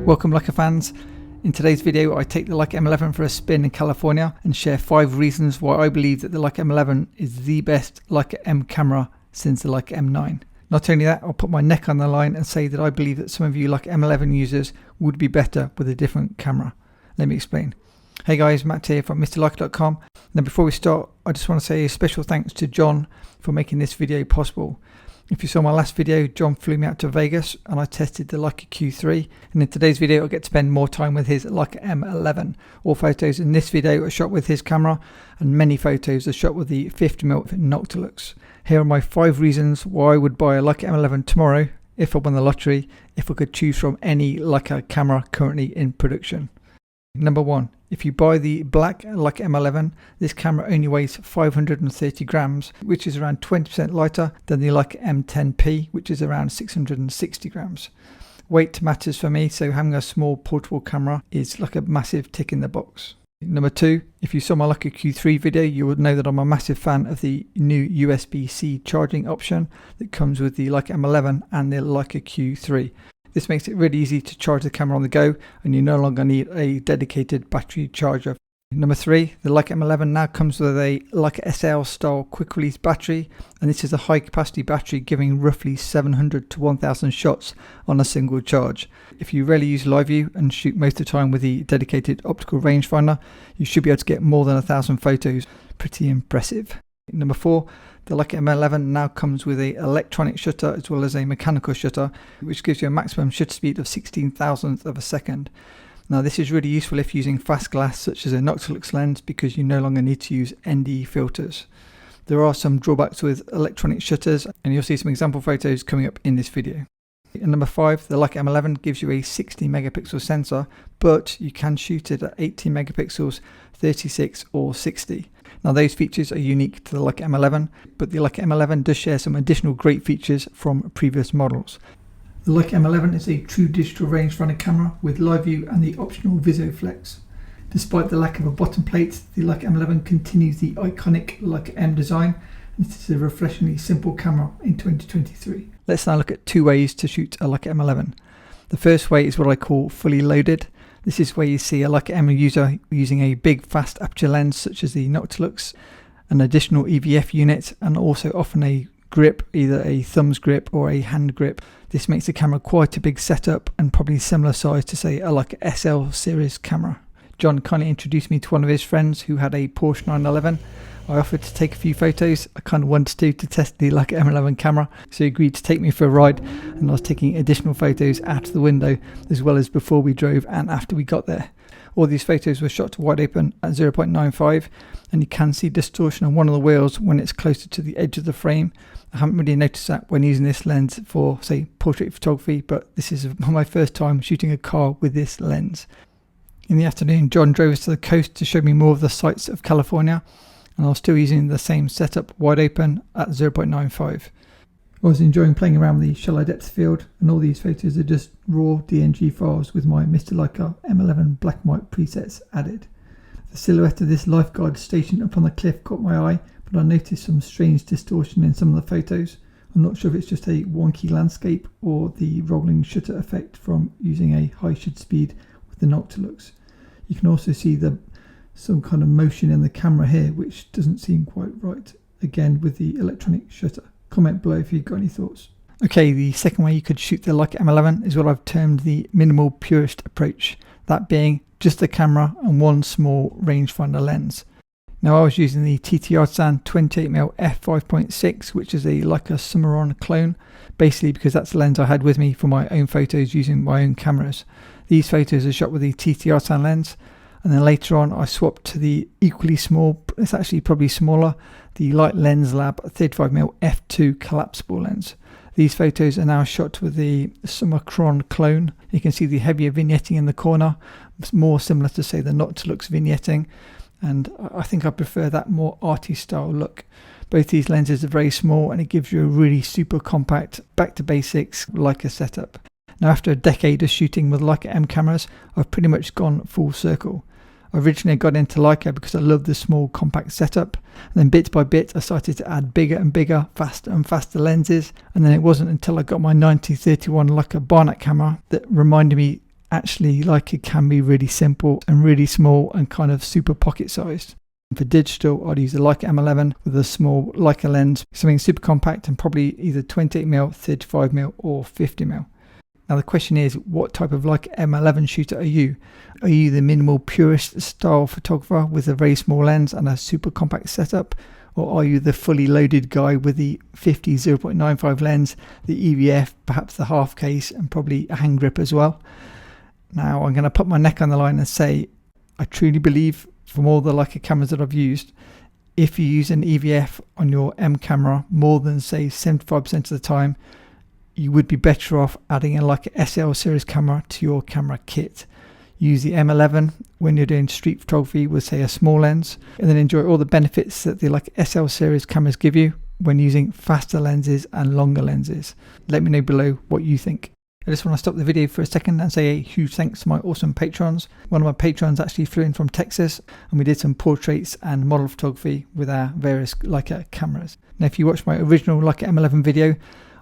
Welcome Leica fans. In today's video I take the Leica M11 for a spin in California and share 5 reasons why I believe that the Leica M11 is the best Leica M camera since the Leica M9. Not only that, I'll put my neck on the line and say that I believe that some of you Leica M11 users would be better with a different camera. Let me explain. Hey guys, Matt here from MrLeica.com. Now before we start, I just want to say a special thanks to John for making this video possible. If you saw my last video, John flew me out to Vegas and I tested the Leica Q3, and in today's video I get to spend more time with his Leica M11. All photos in this video are shot with his camera and many photos are shot with the 50mm Noctilux. Here are my 5 reasons why I would buy a Leica M11 tomorrow if I won the lottery, if I could choose from any Leica camera currently in production. Number 1. If you buy the black Leica M11, this camera only weighs 530 grams, which is around 20% lighter than the Leica M10P, which is around 660 grams. Weight matters for me, so having a small portable camera is like a massive tick in the box. Number 2, if you saw my Leica Q3 video, you would know that I'm a massive fan of the new USB-C charging option that comes with the Leica M11 and the Leica Q3. This makes it really easy to charge the camera on the go and you no longer need a dedicated battery charger. Number 3, the Leica M11 now comes with a Leica SL style quick release battery, and this is a high capacity battery giving roughly 700 to 1000 shots on a single charge. If you rarely use live view and shoot most of the time with the dedicated optical rangefinder, you should be able to get more than 1000 photos. Pretty impressive. Number 4, the Leica M11 now comes with an electronic shutter as well as a mechanical shutter, which gives you a maximum shutter speed of 16,000th of a second. Now this is really useful if using fast glass such as a Noctilux lens, because you no longer need to use ND filters. There are some drawbacks with electronic shutters and you'll see some example photos coming up in this video. And number 5, the Leica M11 gives you a 60 megapixel sensor, but you can shoot it at 18 megapixels, 36 or 60. Now those features are unique to the Leica M11, but the Leica M11 does share some additional great features from previous models. The Leica M11 is a true digital rangefinder camera with live view and the optional VisoFlex. Despite the lack of a bottom plate, the Leica M11 continues the iconic Leica M design, and it is a refreshingly simple camera in 2023. Let's now look at 2 ways to shoot a Leica M11. The first way is what I call fully loaded. This is where you see a Leica M user using a big fast aperture lens such as the Noctilux, an additional EVF unit, and also often a grip, either a thumbs grip or a hand grip. This makes the camera quite a big setup and probably similar size to say a Leica SL series camera. John kindly introduced me to one of his friends who had a Porsche 911. I offered to take a few photos. I kind of wanted to test the Leica M11 camera, so he agreed to take me for a ride, and I was taking additional photos out of the window as well as before we drove and after we got there. All these photos were shot wide open at 0.95, and you can see distortion on one of the wheels when it's closer to the edge of the frame. I haven't really noticed that when using this lens for, say, portrait photography, but this is my first time shooting a car with this lens. In the afternoon, John drove us to the coast to show me more of the sights of California, and I was still using the same setup wide open at 0.95. I was enjoying playing around with the shallow depth field, and all these photos are just raw DNG files with my Mr. Leica M11 black and white presets added. The silhouette of this lifeguard stationed up on the cliff caught my eye, but I noticed some strange distortion in some of the photos. I'm not sure if it's just a wonky landscape or the rolling shutter effect from using a high shutter speed with the Noctilux. You can also see some kind of motion in the camera here, which doesn't seem quite right, again with the electronic shutter. Comment below if you've got any thoughts. Okay, the second way you could shoot the Leica M11 is what I've termed the minimal purist approach, that being just the camera and one small rangefinder lens. Now I was using the TT Artisan 28mm f5.6, which is a Leica Summron clone, basically because that's the lens I had with me for my own photos using my own cameras. These photos are shot with the TT Artisan lens, and then later on I swapped to the equally small, it's actually probably smaller, the Light Lens Lab 35mm f2 collapsible lens. These photos are now shot with the Summron clone. You can see the heavier vignetting in the corner. It's more similar to say the Noctilux vignetting, and I think I prefer that more arty style look. Both these lenses are very small and it gives you a really super compact, back to basics Leica setup. Now after a decade of shooting with Leica M cameras, I've pretty much gone full circle. Originally I got into Leica because I loved the small compact setup, and then bit by bit I started to add bigger and bigger, faster and faster lenses, and then it wasn't until I got my 90-31 Leica Barnett camera that reminded me actually Leica can be really simple and really small and kind of super pocket sized. For digital, I'd use the Leica M11 with a small Leica lens, something super compact and probably either 28mm, 35mm or 50mm. Now the question is, what type of Leica M11 shooter are you? Are you the minimal purist style photographer with a very small lens and a super compact setup? Or are you the fully loaded guy with the 50 0.95 lens, the EVF, perhaps the half case and probably a hand grip as well? Now I'm going to put my neck on the line and say, I truly believe from all the Leica cameras that I've used, if you use an EVF on your M camera more than say 75% of the time, you would be better off adding a Leica SL series camera to your camera kit. Use the M11 when you're doing street photography with say a small lens, and then enjoy all the benefits that the Leica SL series cameras give you when using faster lenses and longer lenses. Let me know below what you think. I just want to stop the video for a second and say a huge thanks to my awesome patrons. One of my patrons actually flew in from Texas and we did some portraits and model photography with our various Leica cameras. Now if you watched my original Leica M11 video,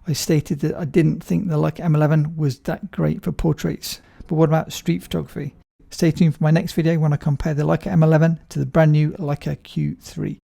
I stated that I didn't think the Leica M11 was that great for portraits. But what about street photography? Stay tuned for my next video when I compare the Leica M11 to the brand new Leica Q3.